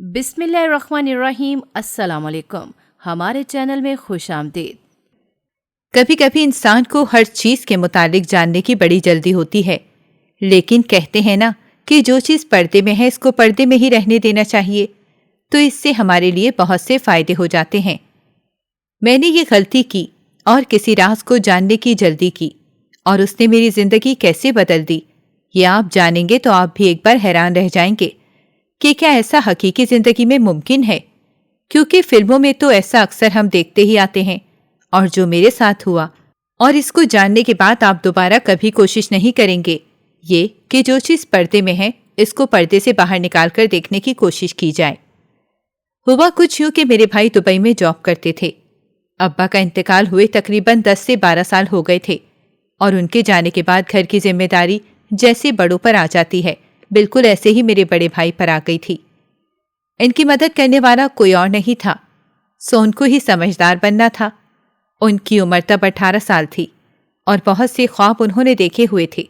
بسم اللہ الرحمن الرحیم۔ السلام علیکم، ہمارے چینل میں خوش آمدید۔ کبھی کبھی انسان کو ہر چیز کے متعلق جاننے کی بڑی جلدی ہوتی ہے، لیکن کہتے ہیں نا کہ جو چیز پردے میں ہے اس کو پردے میں ہی رہنے دینا چاہیے، تو اس سے ہمارے لیے بہت سے فائدے ہو جاتے ہیں۔ میں نے یہ غلطی کی اور کسی راز کو جاننے کی جلدی کی، اور اس نے میری زندگی کیسے بدل دی، یہ آپ جانیں گے تو آپ بھی ایک بار حیران رہ جائیں گے کہ کیا ایسا حقیقی زندگی میں ممکن ہے؟ کیونکہ فلموں میں تو ایسا اکثر ہم دیکھتے ہی آتے ہیں، اور جو میرے ساتھ ہوا، اور اس کو جاننے کے بعد آپ دوبارہ کبھی کوشش نہیں کریں گے، یہ کہ جو چیز پردے میں ہے اس کو پردے سے باہر نکال کر دیکھنے کی کوشش کی جائے۔ ہوا کچھ یوں کہ میرے بھائی دبئی میں جاب کرتے تھے۔ ابا کا انتقال ہوئے تقریباً 10 سے 12 سال ہو گئے تھے، اور ان کے جانے کے بعد گھر کی ذمہ داری جیسے بڑوں پر آ جاتی ہے، بالکل ایسے ہی میرے بڑے بھائی پر آ گئی تھی۔ ان کی مدد کرنے والا کوئی اور نہیں تھا، سو ان کو ہی سمجھدار بننا تھا۔ ان کی عمر تب 18 سال تھی، اور بہت سے خواب انہوں نے دیکھے ہوئے تھے،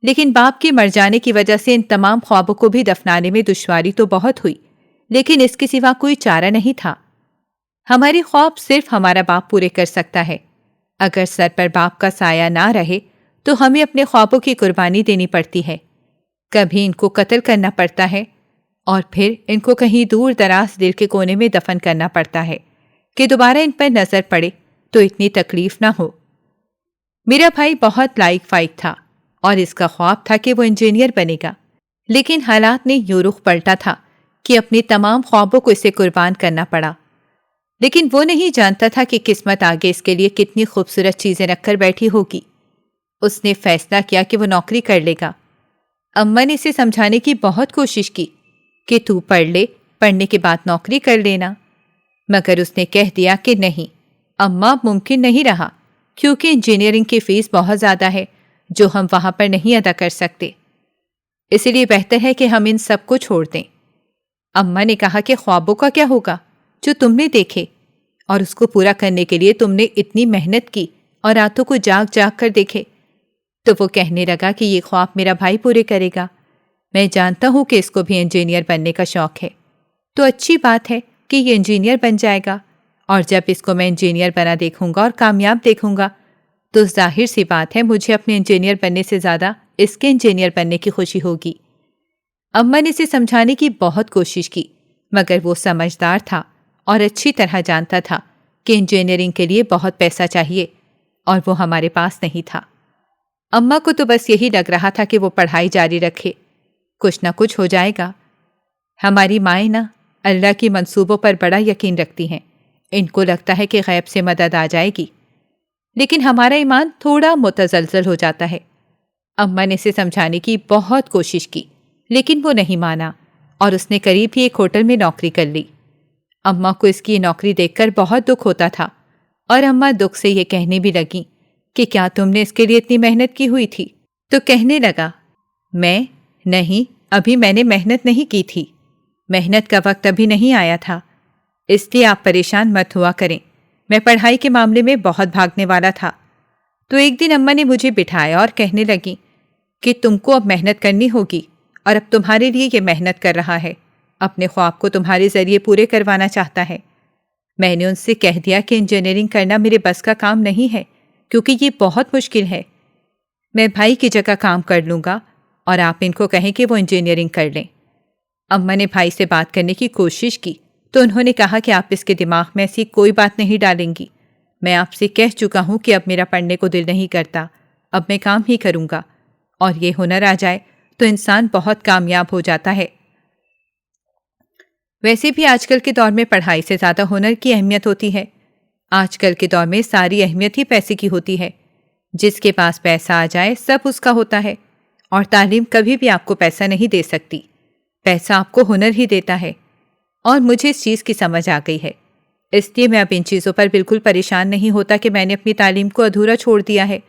لیکن باپ کے مر جانے کی وجہ سے ان تمام خوابوں کو بھی دفنانے میں دشواری تو بہت ہوئی، لیکن اس کے سوا کوئی چارہ نہیں تھا۔ ہمارے خواب صرف ہمارا باپ پورے کر سکتا ہے۔ اگر سر پر باپ کا سایہ نہ رہے تو ہمیں اپنے خوابوں کی قربانی دینی پڑتی ہے۔ کبھی ان کو قتل کرنا پڑتا ہے، اور پھر ان کو کہیں دور دراز دل کے کونے میں دفن کرنا پڑتا ہے کہ دوبارہ ان پر نظر پڑے تو اتنی تکلیف نہ ہو۔ میرا بھائی بہت لائق فائق تھا، اور اس کا خواب تھا کہ وہ انجینئر بنے گا، لیکن حالات نے یوں رخ پلٹا تھا کہ اپنے تمام خوابوں کو اسے قربان کرنا پڑا۔ لیکن وہ نہیں جانتا تھا کہ قسمت آگے اس کے لیے کتنی خوبصورت چیزیں رکھ کر بیٹھی ہوگی۔ اس نے فیصلہ کیا کہ وہ نوکری کر لے گا۔ اماں نے اسے سمجھانے کی بہت کوشش کی کہ تو پڑھ لے، پڑھنے کے بعد نوکری کر لینا، مگر اس نے کہہ دیا کہ نہیں اماں، ممکن نہیں رہا، کیونکہ انجینئرنگ کی فیس بہت زیادہ ہے جو ہم وہاں پر نہیں ادا کر سکتے، اس لیے بہتر ہے کہ ہم ان سب کو چھوڑ دیں۔ اماں نے کہا کہ خوابوں کا کیا ہوگا جو تم نے دیکھے، اور اس کو پورا کرنے کے لیے تم نے اتنی محنت کی اور راتوں کو جاگ جاگ کر دیکھے۔ تو وہ کہنے لگا کہ یہ خواب میرا بھائی پورے کرے گا، میں جانتا ہوں کہ اس کو بھی انجینئر بننے کا شوق ہے، تو اچھی بات ہے کہ یہ انجینئر بن جائے گا، اور جب اس کو میں انجینئر بنا دیکھوں گا اور کامیاب دیکھوں گا تو ظاہر سی بات ہے مجھے اپنے انجینئر بننے سے زیادہ اس کے انجینئر بننے کی خوشی ہوگی۔ اماں نے اسے سمجھانے کی بہت کوشش کی، مگر وہ سمجھدار تھا اور اچھی طرح جانتا تھا کہ انجینئرنگ کے لیے بہت پیسہ چاہیے، اور وہ ہمارے پاس نہیں تھا۔ اماں کو تو بس یہی لگ رہا تھا کہ وہ پڑھائی جاری رکھے، کچھ نہ کچھ ہو جائے گا۔ ہماری مائیں نا اللہ کی منصوبوں پر بڑا یقین رکھتی ہیں، ان کو لگتا ہے کہ غیب سے مدد آ جائے گی، لیکن ہمارا ایمان تھوڑا متزلزل ہو جاتا ہے۔ اماں نے اسے سمجھانے کی بہت کوشش کی، لیکن وہ نہیں مانا، اور اس نے قریب ہی ایک ہوٹل میں نوکری کر لی۔ اماں کو اس کی نوکری دیکھ کر بہت دکھ ہوتا تھا، اور اماں دکھ سے یہ کہنے بھی لگیں کہ کیا تم نے اس کے لیے اتنی محنت کی ہوئی تھی؟ تو کہنے لگا، نہیں، ابھی میں نے محنت نہیں کی تھی، محنت کا وقت ابھی نہیں آیا تھا، اس لیے آپ پریشان مت ہوا کریں، میں پڑھائی کے معاملے میں بہت بھاگنے والا تھا۔ تو ایک دن اماں نے مجھے بٹھایا اور کہنے لگیں کہ تم کو اب محنت کرنی ہوگی، اور اب تمہارے لیے یہ محنت کر رہا ہے، اپنے خواب کو تمہارے ذریعے پورے کروانا چاہتا ہے۔ میں نے ان سے کہہ دیا کہ انجینئرنگ کرنا میرے بس کا کام نہیں ہے، کیونکہ یہ بہت مشکل ہے، میں بھائی کی جگہ کام کر لوں گا، اور آپ ان کو کہیں کہ وہ انجینئرنگ کر لیں۔ اماں نے بھائی سے بات کرنے کی کوشش کی تو انہوں نے کہا کہ آپ اس کے دماغ میں ایسی کوئی بات نہیں ڈالیں گی، میں آپ سے کہہ چکا ہوں کہ اب میرا پڑھنے کو دل نہیں کرتا، اب میں کام ہی کروں گا، اور یہ ہنر آ جائے تو انسان بہت کامیاب ہو جاتا ہے۔ ویسے بھی آج کل کے دور میں پڑھائی سے زیادہ ہنر کی اہمیت ہوتی ہے۔ آج کل کے دور میں ساری اہمیت ہی پیسے کی ہوتی ہے، جس کے پاس پیسہ آ جائے سب اس کا ہوتا ہے، اور تعلیم کبھی بھی آپ کو پیسہ نہیں دے سکتی، پیسہ آپ کو ہنر ہی دیتا ہے، اور مجھے اس چیز کی سمجھ آ گئی ہے، اس لیے میں اب ان چیزوں پر بالکل پریشان نہیں ہوتا کہ میں نے اپنی تعلیم کو ادھورا چھوڑ دیا ہے،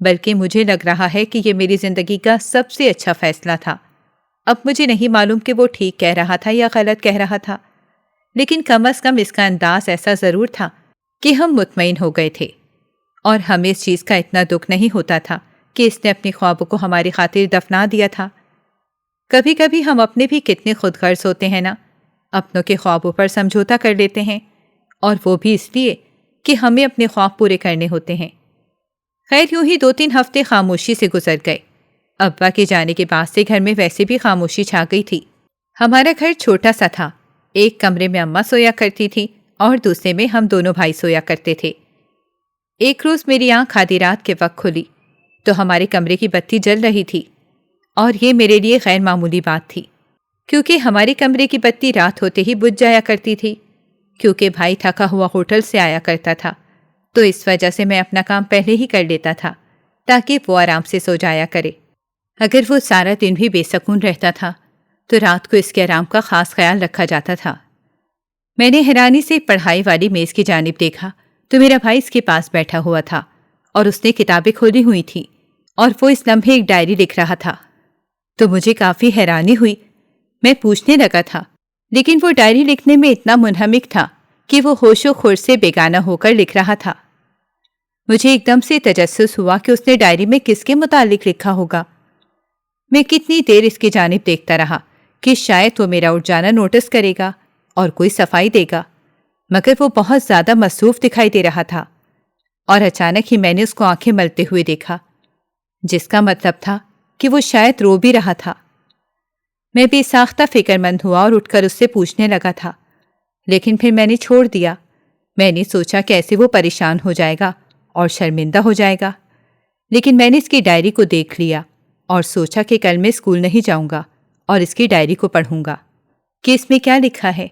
بلکہ مجھے لگ رہا ہے کہ یہ میری زندگی کا سب سے اچھا فیصلہ تھا۔ اب مجھے نہیں معلوم کہ وہ ٹھیک کہہ رہا تھا یا غلط کہہ رہا تھا، لیکن کم از کم اس کا انداز ایسا ضرور تھا کہ ہم مطمئن ہو گئے تھے، اور ہمیں اس چیز کا اتنا دکھ نہیں ہوتا تھا کہ اس نے اپنی خوابوں کو ہماری خاطر دفنا دیا تھا۔ کبھی کبھی ہم اپنے بھی کتنے خود غرض ہوتے ہیں نا، اپنوں کے خوابوں پر سمجھوتا کر لیتے ہیں، اور وہ بھی اس لیے کہ ہمیں اپنے خواب پورے کرنے ہوتے ہیں۔ خیر یوں ہی 2-3 ہفتے خاموشی سے گزر گئے۔ ابا کے جانے کے بعد سے گھر میں ویسے بھی خاموشی چھا گئی تھی۔ ہمارا گھر چھوٹا سا تھا، ایک کمرے میں اماں سویا کرتی تھی اور دوسرے میں ہم دونوں بھائی سویا کرتے تھے۔ ایک روز میری آنکھ آدھی رات کے وقت کھلی تو ہمارے کمرے کی بتی جل رہی تھی، اور یہ میرے لیے غیر معمولی بات تھی، کیونکہ ہمارے کمرے کی بتی رات ہوتے ہی بجھ جایا کرتی تھی۔ کیونکہ بھائی تھکا ہوا ہوٹل سے آیا کرتا تھا، تو اس وجہ سے میں اپنا کام پہلے ہی کر لیتا تھا تاکہ وہ آرام سے سو جایا کرے۔ اگر وہ سارا دن بھی بے سکون رہتا تھا تو رات کو اس کے آرام کا خاص خیال رکھا جاتا تھا۔ میں نے حیرانی سے پڑھائی والی میز کی جانب دیکھا تو میرا بھائی اس کے پاس بیٹھا ہوا تھا اور اس نے کتابیں کھولی ہوئی تھیں اور وہ اس لمحے ایک ڈائری لکھ رہا تھا۔ تو مجھے کافی حیرانی ہوئی۔ میں پوچھنے لگا تھا، لیکن وہ ڈائری لکھنے میں اتنا منہمک تھا کہ وہ ہوش و خور سے بیگانہ ہو کر لکھ رہا تھا۔ مجھے ایک دم سے تجسس ہوا کہ اس نے ڈائری میں کس کے متعلق لکھا ہوگا۔ میں کتنی دیر اس کی جانب دیکھتا رہا کہ شاید وہ میرا اٹھ جانا نوٹس کرے گا اور کوئی صفائی دے گا، مگر وہ بہت زیادہ مصروف دکھائی دے رہا تھا، اور اچانک ہی میں نے اس کو آنکھیں ملتے ہوئے دیکھا، جس کا مطلب تھا کہ وہ شاید رو بھی رہا تھا۔ میں بے ساختہ فکر مند ہوا اور اٹھ کر اس سے پوچھنے لگا تھا، لیکن پھر میں نے چھوڑ دیا۔ میں نے سوچا کہ ایسے وہ پریشان ہو جائے گا اور شرمندہ ہو جائے گا، لیکن میں نے اس کی ڈائری کو دیکھ لیا اور سوچا کہ کل میں اسکول نہیں جاؤں گا اور اس کی ڈائری کو پڑھوں گا کہ اس میں کیا لکھا ہے۔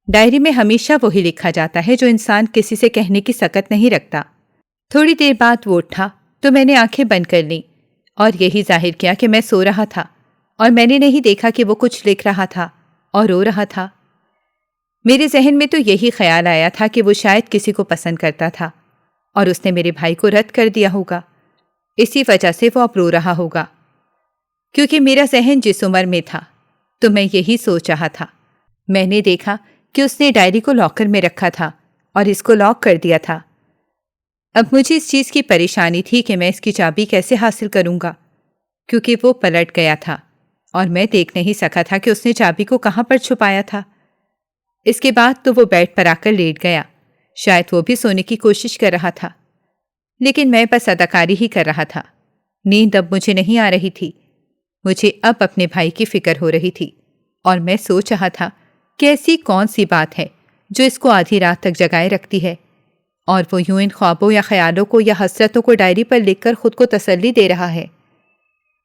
ڈائری میں ہمیشہ وہی لکھا جاتا ہے جو انسان کسی سے کہنے کی سکت نہیں رکھتا۔ تھوڑی دیر بعد وہ اٹھا تو میں نے آنکھیں بند کر لیں اور یہی ظاہر کیا کہ میں سو رہا تھا، اور میں نے نہیں دیکھا کہ وہ کچھ لکھ رہا تھا اور رو رہا تھا۔ میرے ذہن میں تو یہی خیال آیا تھا کہ وہ شاید کسی کو پسند کرتا تھا اور اس نے میرے بھائی کو رد کر دیا ہوگا، اسی وجہ سے وہ اب رو رہا ہوگا۔ کیونکہ میرا ذہن جس عمر میں تھا تو میں یہی سوچ رہا تھا۔ میں نے دیکھا کہ اس نے ڈائری کو لاکر میں رکھا تھا اور اس کو لاک کر دیا تھا۔ اب مجھے اس چیز کی پریشانی تھی کہ میں اس کی چابی کیسے حاصل کروں گا، کیونکہ وہ پلٹ گیا تھا اور میں دیکھ نہیں سکا تھا کہ اس نے چابی کو کہاں پر چھپایا تھا۔ اس کے بعد تو وہ بیڈ پر آ کر لیٹ گیا، شاید وہ بھی سونے کی کوشش کر رہا تھا، لیکن میں بس اداکاری ہی کر رہا تھا۔ نیند اب مجھے نہیں آ رہی تھی۔ مجھے اب اپنے بھائی کی فکر ہو رہی تھی، اور میں سوچ رہا تھا کہ ایسی کون سی بات ہے جو اس کو آدھی رات تک جگائے رکھتی ہے، اور وہ یوں ان خوابوں یا خیالوں کو یا حسرتوں کو ڈائری پر لکھ کر خود کو تسلی دے رہا ہے۔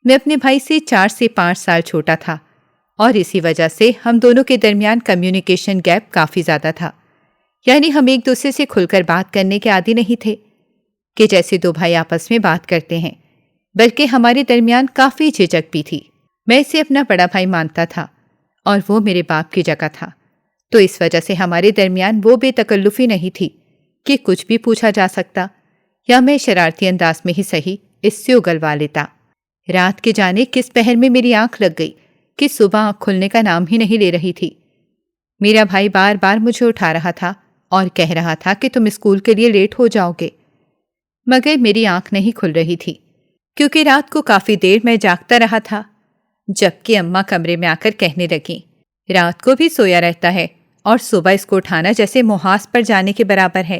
میں اپنے بھائی سے 4 سے 5 سال چھوٹا تھا، اور اسی وجہ سے ہم دونوں کے درمیان کمیونیکیشن گیپ کافی زیادہ تھا، یعنی ہم ایک دوسرے سے کھل کر بات کرنے کے عادی نہیں تھے کہ جیسے 2 بھائی آپس میں بات کرتے ہیں، بلکہ ہمارے درمیان کافی جھجک بھی تھی۔ میں اسے اپنا بڑا بھائی مانتا تھا اور وہ میرے باپ کی جگہ تھا، تو اس وجہ سے ہمارے درمیان وہ بے تکلفی نہیں تھی کہ کچھ بھی پوچھا جا سکتا، یا میں شرارتی انداز میں ہی صحیح اس سے اگلوا لیتا۔ رات کے جانے کس پہر میں میری آنکھ لگ گئی کہ صبح آنکھ کھلنے کا نام ہی نہیں لے رہی تھی۔ میرا بھائی بار بار مجھے اٹھا رہا تھا اور کہہ رہا تھا کہ تم اسکول کے لیے لیٹ ہو جاؤ گے، مگر میری آنکھ نہیں کھل رہی تھی، کیونکہ رات کو کافی دیر میں جاگتا رہا تھا، جبکہ اماں کمرے میں آ کر کہنے لگیں، رات کو بھی سویا رہتا ہے اور صبح اس کو اٹھانا جیسے محاذ پر جانے کے برابر ہے۔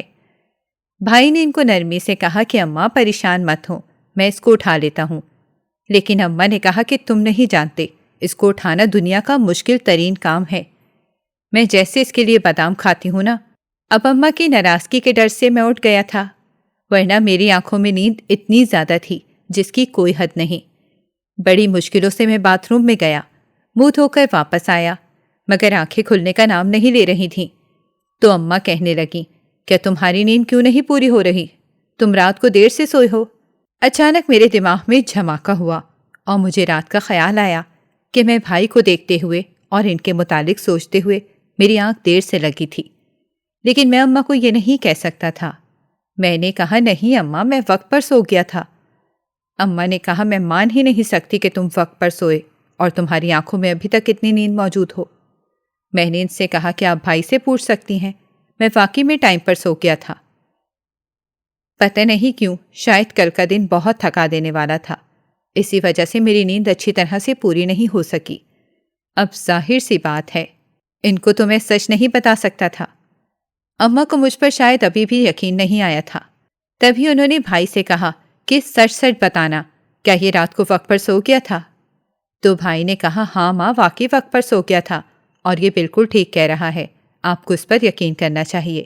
بھائی نے ان کو نرمی سے کہا کہ اماں پریشان مت ہو، میں اس کو اٹھا لیتا ہوں، لیکن اماں نے کہا کہ تم نہیں جانتے، اس کو اٹھانا دنیا کا مشکل ترین کام ہے، میں جیسے اس کے لیے بادام کھاتی ہوں نا۔ اب اماں کی ناراضگی کے ڈر سے میں اٹھ گیا تھا، ورنہ میری آنکھوں میں نیند اتنی زیادہ تھی جس کی کوئی حد نہیں۔ بڑی مشکلوں سے میں باتھ روم میں گیا، منہ دھو کر واپس آیا، مگر آنکھیں کھلنے کا نام نہیں لے رہی تھیں۔ تو اماں کہنے لگیں، کیا تمہاری نیند کیوں نہیں پوری ہو رہی؟ تم رات کو دیر سے سوئے ہو۔ اچانک میرے دماغ میں جھماکا ہوا اور مجھے رات کا خیال آیا کہ میں بھائی کو دیکھتے ہوئے اور ان کے متعلق سوچتے ہوئے میری آنکھ دیر سے لگی تھی، لیکن میں اماں کو یہ نہیں کہہ سکتا تھا۔ میں نے کہا، نہیں اماں، میں وقت پر سو گیا تھا۔ اماں نے کہا، میں مان ہی نہیں سکتی کہ تم وقت پر سوئے اور تمہاری آنکھوں میں ابھی تک اتنی نیند موجود ہو۔ میں نے ان سے کہا کہ آپ بھائی سے پوچھ سکتی ہیں، میں واقعی میں ٹائم پر سو گیا تھا۔ پتہ نہیں کیوں، شاید کل کا دن بہت تھکا دینے والا تھا، اسی وجہ سے میری نیند اچھی طرح سے پوری نہیں ہو سکی۔ اب ظاہر سی بات ہے ان کو تو میں سچ نہیں بتا سکتا تھا۔ اماں کو مجھ پر شاید ابھی بھی یقین نہیں آیا تھا۔ تبھی انہوں نے بھائی سے کہا کہ سچ سچ بتانا، کیا یہ رات کو وقت پر سو گیا تھا؟ تو بھائی نے کہا ہاں ماں، واقعی وقت پر سو گیا تھا اور یہ بالکل ٹھیک کہہ رہا ہے، آپ کو اس پر یقین کرنا چاہیے۔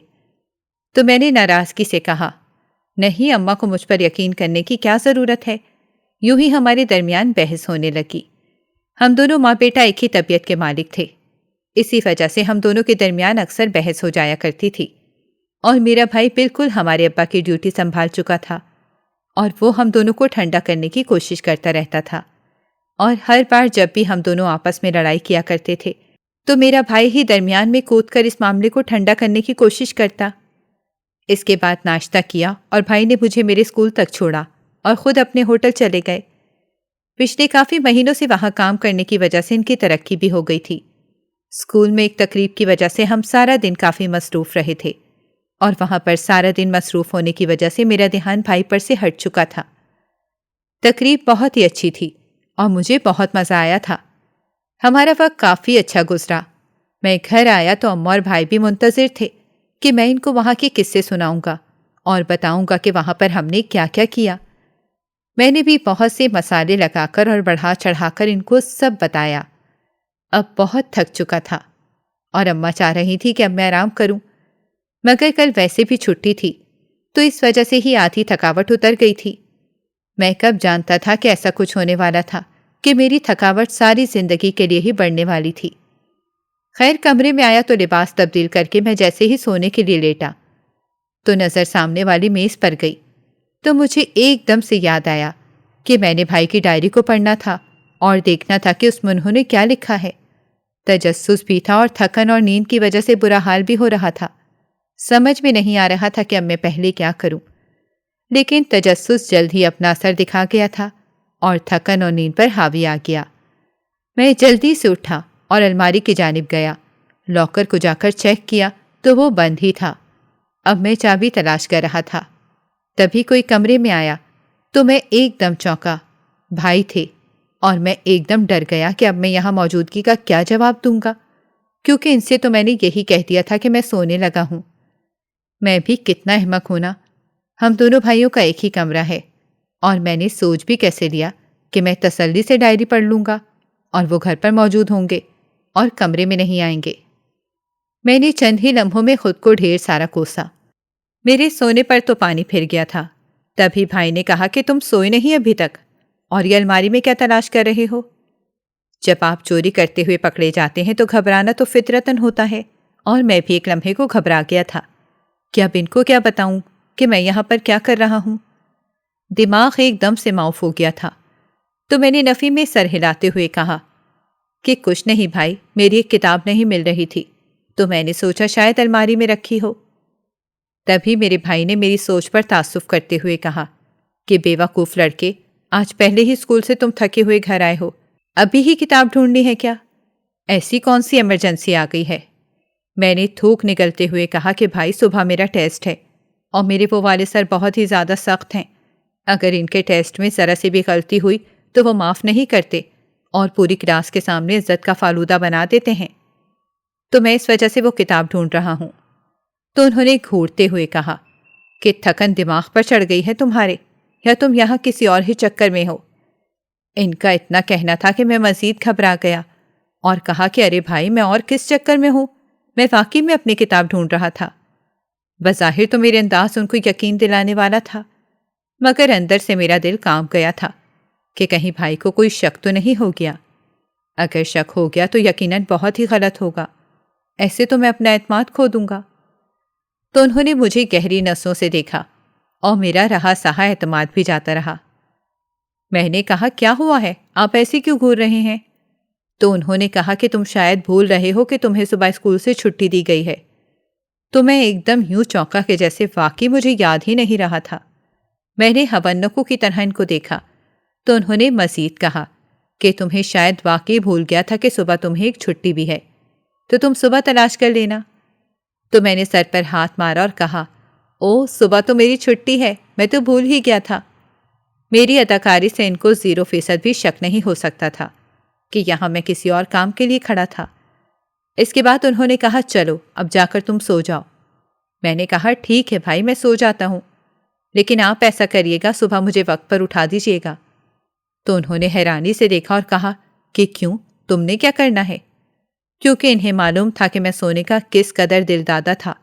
تو میں نے ناراضگی سے کہا نہیں اماں کو مجھ پر یقین کرنے کی کیا ضرورت ہے؟ یوں ہی ہمارے درمیان بحث ہونے لگی۔ ہم دونوں ماں بیٹا ایک ہی طبیعت کے مالک تھے، اسی وجہ سے ہم دونوں کے درمیان اکثر بحث ہو جایا کرتی تھی، اور میرا بھائی بالکل ہمارے ابا کی ڈیوٹی سنبھال چکا تھا، اور وہ ہم دونوں کو ٹھنڈا کرنے کی کوشش کرتا رہتا تھا، اور ہر بار جب بھی ہم دونوں آپس میں لڑائی کیا کرتے تھے تو میرا بھائی ہی درمیان میں کود کر اس معاملے کو ٹھنڈا کرنے کی کوشش کرتا۔ اس کے بعد ناشتہ کیا اور بھائی نے مجھے میرے اسکول تک چھوڑا اور خود اپنے ہوٹل چلے گئے۔ پچھلے کافی مہینوں سے وہاں کام کرنے کی وجہ سے ان کی ترقی بھی ہو گئی تھی۔ اسکول میں ایک تقریب کی وجہ سے ہم سارا دن کافی مصروف رہے تھے، اور وہاں پر سارا دن مصروف ہونے کی وجہ سے میرا دھیان بھائی پر سے ہٹ چکا تھا۔ تقریب بہت ہی اچھی تھی اور مجھے بہت مزہ آیا تھا۔ ہمارا وقت کافی اچھا گزرا۔ میں گھر آیا تو اماں اور بھائی بھی منتظر تھے کہ میں ان کو وہاں کے قصے سناؤں گا اور بتاؤں گا کہ وہاں پر ہم نے کیا کیا کیا۔ میں نے بھی بہت سے مسالے لگا کر اور بڑھا چڑھا کر ان کو سب بتایا۔ اب بہت تھک چکا تھا اور اماں چاہ رہی تھی کہ اب میں آرام کروں، مگر کل ویسے بھی چھٹی تھی تو اس وجہ سے ہی آدھی تھکاوٹ اتر گئی تھی۔ میں کب جانتا تھا کہ ایسا کچھ ہونے والا تھا کہ میری تھکاوٹ ساری زندگی کے لیے ہی بڑھنے والی تھی۔ خیر کمرے میں آیا تو لباس تبدیل کر کے میں جیسے ہی سونے کے لیے لیٹا تو نظر سامنے والی میز پر گئی تو مجھے ایک دم سے یاد آیا کہ میں نے بھائی کی ڈائری کو پڑھنا تھا اور دیکھنا تھا کہ اس میں انہوں نے کیا لکھا ہے۔ تجسس بھی تھا اور تھکن اور نیند کی وجہ سے برا حال بھی ہو رہا تھا۔ سمجھ میں نہیں آ رہا تھا کہ اب میں پہلے کیا کروں، لیکن تجسس جلد ہی اپنا اثر دکھا گیا تھا اور تھکن اور نیند پر حاوی آ گیا۔ میں جلدی سے اٹھا اور الماری کی جانب گیا، لاکر کو جا کر چیک کیا تو وہ بند ہی تھا۔ اب میں چابی تلاش کر رہا تھا، تبھی کوئی کمرے میں آیا تو میں ایک دم چونکا۔ بھائی تھے اور میں ایک دم ڈر گیا کہ اب میں یہاں موجودگی کا کیا جواب دوں گا، کیونکہ ان سے تو میں نے یہی کہہ دیا تھا کہ میں سونے لگا ہوں۔ میں بھی کتنا احمق ہوں نا، ہم دونوں بھائیوں کا ایک ہی کمرہ ہے، اور میں نے سوچ بھی کیسے لیا کہ میں تسلی سے ڈائری پڑھ لوں گا اور وہ گھر پر موجود ہوں گے اور کمرے میں نہیں آئیں گے۔ میں نے چند ہی لمحوں میں خود کو ڈھیر سارا کوسا۔ میرے سونے پر تو پانی پھر گیا تھا۔ تبھی بھائی نے کہا کہ تم سوئے نہیں ابھی تک، اور یہ الماری میں کیا تلاش کر رہے ہو؟ جب آپ چوری کرتے ہوئے پکڑے جاتے ہیں تو گھبرانا تو فطرتاً ہوتا ہے، اور میں بھی ایک لمحے کو گھبرا گیا تھا کہ اب ان کو کیا بتاؤں کہ میں یہاں پر کیا کر رہا ہوں۔ دماغ ایک دم سے معاف ہو گیا تھا تو میں نے نفی میں سر ہلاتے ہوئے کہا کہ کچھ نہیں بھائی، میری ایک کتاب نہیں مل رہی تھی تو میں نے سوچا شاید الماری میں رکھی ہو۔ تبھی میرے بھائی نے میری سوچ پر تعصب کرتے ہوئے کہا کہ بے وقوف لڑکے، آج پہلے ہی اسکول سے تم تھکے ہوئے گھر آئے ہو، ابھی ہی کتاب ڈھونڈنی ہے کیا؟ ایسی کون سی ایمرجنسی آ گئی ہے؟ میں نے تھوک نگلتے ہوئے کہا کہ بھائی صبح میرا ٹیسٹ ہے اور میرے وہ والد سر بہت ہی زیادہ سخت ہیں، اگر ان کے ٹیسٹ میں ذرا سی بھی غلطی ہوئی تو وہ معاف نہیں کرتے اور پوری کلاس کے سامنے عزت کا فالودہ بنا دیتے ہیں، تو میں اس وجہ سے وہ کتاب ڈھونڈ رہا ہوں۔ تو انہوں نے گھورتے ہوئے کہا کہ تھکن دماغ پر چڑھ گئی ہے تمہارے، یا تم یہاں کسی اور ہی چکر میں ہو؟ ان کا اتنا کہنا تھا کہ میں مزید گھبرا گیا اور کہا کہ ارے بھائی، میں اور کس چکر میں ہوں، میں واقعی میں اپنی کتاب ڈھونڈ رہا تھا۔ بظاہر تو میرے انداز ان کو یقین دلانے والا تھا، مگر اندر سے میرا دل کانپ گیا تھا کہ کہیں بھائی کو کوئی شک تو نہیں ہو گیا۔ اگر شک ہو گیا تو یقیناً بہت ہی غلط ہوگا، ایسے تو میں اپنا اعتماد کھو دوں گا۔ تو انہوں نے مجھے گہری نسوں سے دیکھا اور میرا رہا سہا اعتماد بھی جاتا رہا۔ میں نے کہا کیا ہوا ہے، آپ ایسے کیوں گھور رہے ہیں؟ تو انہوں نے کہا کہ تم شاید بھول رہے ہو کہ تمہیں صبح اسکول سے چھٹی دی گئی ہے۔ تو میں ایک دم یوں چونکا کہ جیسے واقعی مجھے یاد ہی نہیں رہا تھا۔ میں نے حونکوں کی طرح ان کو دیکھا تو انہوں نے مزید کہا کہ تمہیں شاید واقعی بھول گیا تھا کہ صبح تمہیں ایک چھٹی بھی ہے، تو تم صبح تلاش کر لینا۔ تو میں نے سر پر ہاتھ مارا اور کہا او، صبح تو میری چھٹی ہے، میں تو بھول ہی گیا تھا۔ میری اداکاری سے ان کو 0% بھی شک نہیں ہو سکتا تھا کہ یہاں میں کسی اور کام کے لیے کھڑا تھا۔ اس کے بعد انہوں نے کہا چلو اب جا کر تم سو جاؤ۔ میں نے کہا ٹھیک ہے بھائی میں سو جاتا ہوں، لیکن آپ ایسا کریے گا صبح مجھے وقت پر اٹھا دیجیے گا۔ تو انہوں نے حیرانی سے دیکھا اور کہا کہ کیوں، تم نے کیا کرنا ہے؟ کیونکہ انہیں معلوم تھا کہ میں سونے کا کس قدر دل دادا تھا۔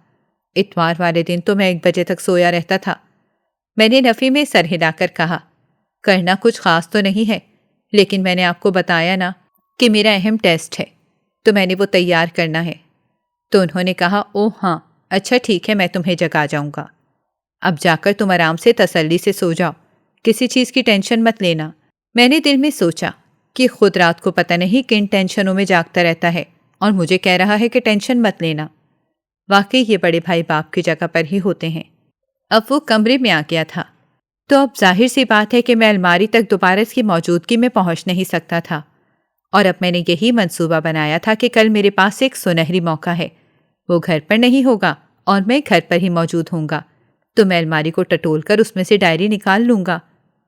اتوار والے دن تو میں 1 بجے تک سویا رہتا تھا۔ میں نے نفی میں سر ہلا کر کہا کرنا کچھ خاص تو نہیں ہے، لیکن میں نے آپ کو بتایا نا کہ میرا اہم ٹیسٹ ہے تو میں نے وہ تیار کرنا ہے۔ تو انہوں نے کہا اوہ ہاں اچھا ٹھیک ہے، میں تمہیں جگا جاؤں گا، اب جا کر تم آرام سے تسلی سے سو جاؤ، کسی چیز کی ٹینشن مت لینا۔ میں نے دل میں سوچا کہ خود رات کو پتہ نہیں کن ٹینشنوں میں جاگتا رہتا ہے اور مجھے کہہ رہا ہے کہ ٹینشن مت لینا۔ واقعی یہ بڑے بھائی باپ کی جگہ پر ہی ہوتے ہیں۔ اب وہ کمرے میں آ گیا تھا تو اب ظاہر سی بات ہے کہ میں الماری تک دوبارہ اس کی موجودگی میں پہنچ نہیں سکتا تھا، اور اب میں نے یہی منصوبہ بنایا تھا کہ کل میرے پاس ایک سنہری موقع ہے، وہ گھر پر نہیں ہوگا اور میں گھر پر ہی موجود ہوں گا، تو میں الماری کو ٹٹول کر اس میں سے ڈائری نکال لوں گا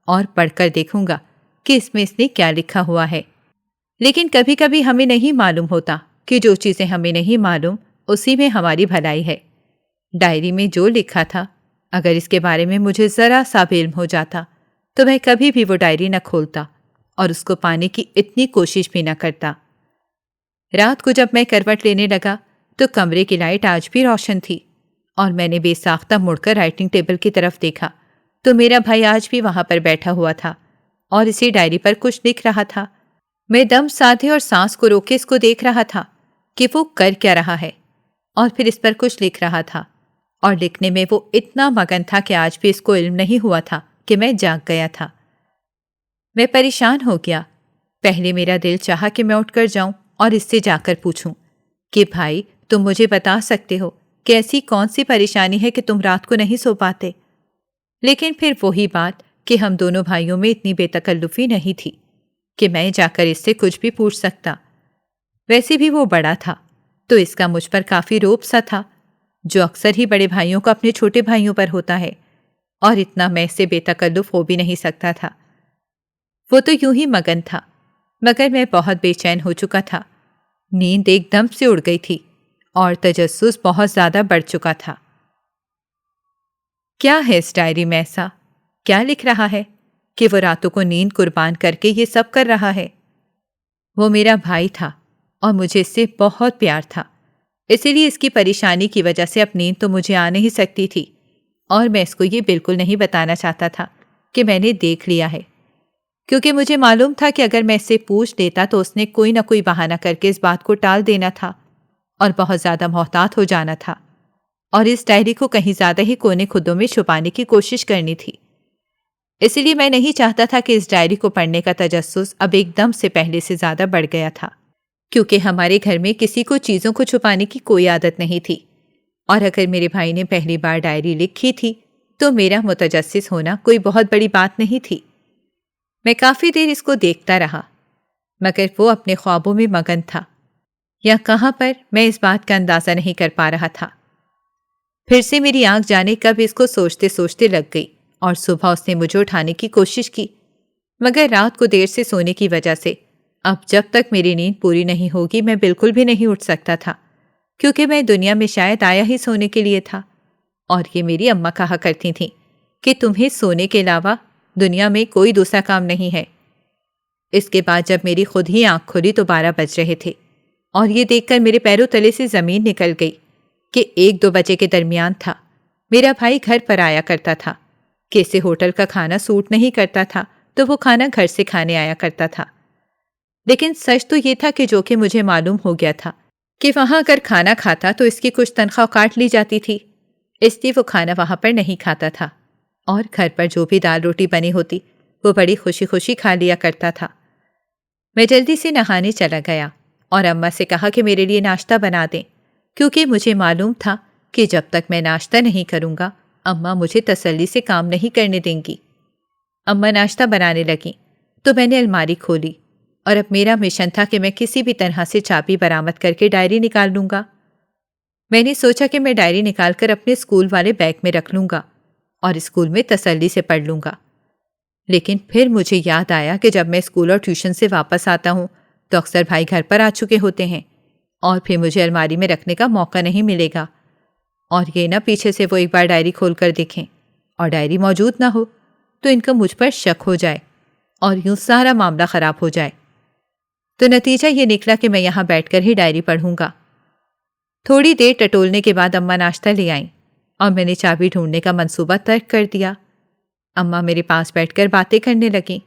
اور پڑھ کر دیکھوں گا کہ اس میں اس نے کیا لکھا ہوا ہے۔ لیکن کبھی کبھی ہمیں نہیں معلوم ہوتا کہ جو چیزیں ہمیں نہیں معلوم اسی میں ہماری بھلائی ہے۔ ڈائری میں جو لکھا تھا اگر اس کے بارے میں مجھے ذرا سا بھی علم ہو جاتا تو میں کبھی بھی وہ ڈائری نہ کھولتا اور اس کو پانے کی اتنی کوشش بھی نہ کرتا۔ رات کو جب میں کروٹ لینے لگا تو کمرے کی لائٹ آج بھی روشن تھی، اور میں نے بے ساختہ مڑ کر رائٹنگ ٹیبل کی طرف دیکھا تو میرا بھائی آج بھی وہاں پر بیٹھا ہوا تھا اور اسی ڈائری پر کچھ لکھ رہا تھا۔ میں دم سادھے اور سانس کو روکے اس کو دیکھ رہا تھا کہ وہ کر کیا رہا ہے، اور پھر اس پر کچھ لکھ رہا تھا، اور لکھنے میں وہ اتنا مگن تھا کہ آج بھی اس کو علم نہیں ہوا تھا کہ میں جاگ گیا تھا۔ میں پریشان ہو گیا۔ پہلے میرا دل چاہا کہ میں اٹھ کر جاؤں اور اس سے جا کر پوچھوں کہ بھائی تم مجھے بتا سکتے ہو کہ ایسی کون سی پریشانی ہے کہ تم رات کو نہیں سو پاتے، لیکن پھر وہی بات کہ ہم دونوں بھائیوں میں اتنی بے تکلفی نہیں تھی کہ میں جا کر اس سے کچھ بھی پوچھ سکتا۔ ویسے بھی وہ بڑا تھا تو اس کا مجھ پر کافی روب سا تھا، جو اکثر ہی بڑے بھائیوں کا اپنے چھوٹے بھائیوں پر ہوتا ہے، اور اتنا میں اس سے بے تکلف ہو بھی نہیں سکتا تھا۔ وہ تو یوں ہی مگن تھا، مگر میں بہت بے چین ہو چکا تھا۔ نیند ایک دم سے اڑ گئی تھی اور تجسس بہت زیادہ بڑھ چکا تھا۔ کیا ہے اس ڈائری میں ایسا؟ کیا لکھ رہا ہے کہ وہ راتوں کو نیند قربان کر کے یہ سب کر رہا ہے؟ وہ میرا بھائی تھا اور مجھے اس سے بہت پیار تھا، اسی لیے اس کی پریشانی کی وجہ سے اب نیند تو مجھے آ نہیں سکتی تھی، اور میں اس کو یہ بالکل نہیں بتانا چاہتا تھا کہ میں نے دیکھ لیا ہے، کیونکہ مجھے معلوم تھا کہ اگر میں اس سے پوچھ لیتا تو اس نے کوئی نہ کوئی بہانہ کر کے اس بات کو ٹال دینا تھا اور بہت زیادہ محتاط ہو جانا تھا، اور اس ڈائری کو کہیں زیادہ ہی کونے خدوں میں چھپانے کی کوشش کرنی تھی۔ اسی لیے میں نہیں چاہتا تھا کہ اس ڈائری کو پڑھنے کا تجسس اب ایک دم سے پہلے سے زیادہ بڑھ گیا تھا، کیونکہ ہمارے گھر میں کسی کو چیزوں کو چھپانے کی کوئی عادت نہیں تھی، اور اگر میرے بھائی نے پہلی بار ڈائری لکھی تھی تو میرا متجسس ہونا کوئی بہت بڑی بات نہیں تھی۔ میں کافی دیر اس کو دیکھتا رہا، مگر وہ اپنے خوابوں میں مگن تھا، یا کہاں پر میں اس بات کا اندازہ نہیں کر پا رہا تھا۔ پھر سے میری آنکھ جانے کب اس کو سوچتے سوچتے لگ گئی، اور صبح اس نے مجھے اٹھانے کی کوشش کی، مگر رات کو دیر سے سونے کی وجہ سے اب جب تک میری نیند پوری نہیں ہوگی میں بالکل بھی نہیں اٹھ سکتا تھا، کیونکہ میں دنیا میں شاید آیا ہی سونے کے لیے تھا، اور یہ میری اماں کہا کرتی تھیں کہ تمہیں سونے کے علاوہ دنیا میں کوئی دوسرا کام نہیں ہے۔ اس کے بعد جب میری خود ہی آنکھ کھلی تو 12 بج رہے تھے، اور یہ دیکھ کر میرے پیروں تلے سے زمین نکل گئی کہ 1-2 بجے کے درمیان تھا۔ میرا بھائی گھر پر آیا کرتا تھا کہ اسے ہوٹل کا کھانا سوٹ نہیں کرتا تھا تو وہ کھانا گھر سے کھانے آیا کرتا تھا، لیکن سچ تو یہ تھا کہ جو کہ مجھے معلوم ہو گیا تھا کہ وہاں اگر کھانا کھاتا تو اس کی کچھ تنخواہ کاٹ لی جاتی تھی، اس لیے وہ کھانا وہاں پر نہیں کھاتا تھا، اور گھر پر جو بھی دال روٹی بنی ہوتی وہ بڑی خوشی خوشی کھا لیا کرتا تھا۔ میں جلدی سے نہانے چلا گیا اور اماں سے کہا کہ میرے لیے ناشتہ بنا دیں، کیونکہ مجھے معلوم تھا کہ جب تک میں ناشتہ نہیں کروں گا اماں مجھے تسلی سے کام نہیں کرنے دیں گی۔ اماں ناشتہ بنانے لگیں تو میں نے الماری کھولی، اور اب میرا مشن تھا کہ میں کسی بھی طرح سے چابی برآمد کر کے ڈائری نکال لوں گا۔ میں نے سوچا کہ میں ڈائری نکال کر اپنے اسکول والے بیگ میں رکھ لوں گا اور اسکول میں تسلی سے پڑھ لوں گا، لیکن پھر مجھے یاد آیا کہ جب میں اسکول اور ٹیوشن سے واپس آتا ہوں تو اکثر بھائی گھر پر آ چکے ہوتے ہیں، اور پھر مجھے الماری میں رکھنے کا موقع نہیں ملے گا۔ اور یہ نہ پیچھے سے وہ ایک بار ڈائری کھول کر دیکھیں اور ڈائری موجود نہ ہو تو ان کا مجھ پر شک ہو جائے اور یوں سارا معاملہ خراب ہو جائے۔ تو نتیجہ یہ نکلا کہ میں یہاں بیٹھ کر ہی ڈائری پڑھوں گا۔ تھوڑی دیر ٹٹولنے کے بعد اماں ناشتہ لے آئیں اور میں نے چابی ڈھونڈنے کا منصوبہ ترک کر دیا۔ اماں میرے پاس بیٹھ کر باتیں کرنے لگیں،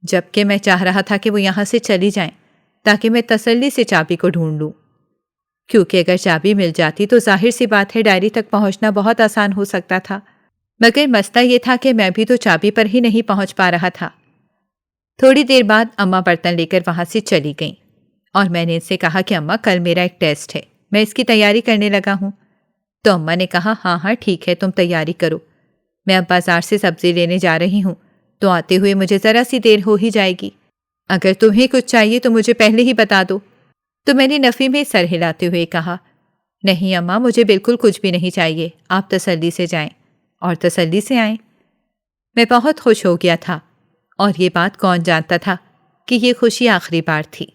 جبکہ میں چاہ رہا تھا کہ وہ یہاں سے چلی جائیں تاکہ میں تسلی سے چابی کو ڈھونڈ لوں، کیونکہ اگر چابی مل جاتی تو ظاہر سی بات ہے ڈائری تک پہنچنا بہت آسان ہو سکتا تھا، مگر مسئلہ یہ تھا کہ میں بھی تو چابی پر ہی نہیں پہنچ پا رہا تھا۔ تھوڑی دیر بعد اماں برتن لے کر وہاں سے چلی گئیں اور میں نے ان سے کہا کہ اماں کل میرا ایک ٹیسٹ ہے، میں اس کی تیاری کرنے لگا ہوں۔ تو اماں نے کہا ہاں ہاں ٹھیک ہے، تم تیاری کرو، میں اب بازار سے سبزی لینے جا رہی ہوں تو آتے ہوئے مجھے ذرا سی دیر ہو ہی جائے گی، اگر تمہیں کچھ چاہیے تو مجھے پہلے ہی بتا دو۔ تو میں نے نفی میں سر ہلاتے ہوئے کہا نہیں اماں، مجھے بالکل کچھ بھی نہیں چاہیے، آپ تسلی سے جائیں اور تسلی سے آئیں۔ میں بہت خوش ہو گیا تھا اور یہ بات کون جانتا تھا کہ یہ خوشی آخری بار تھی۔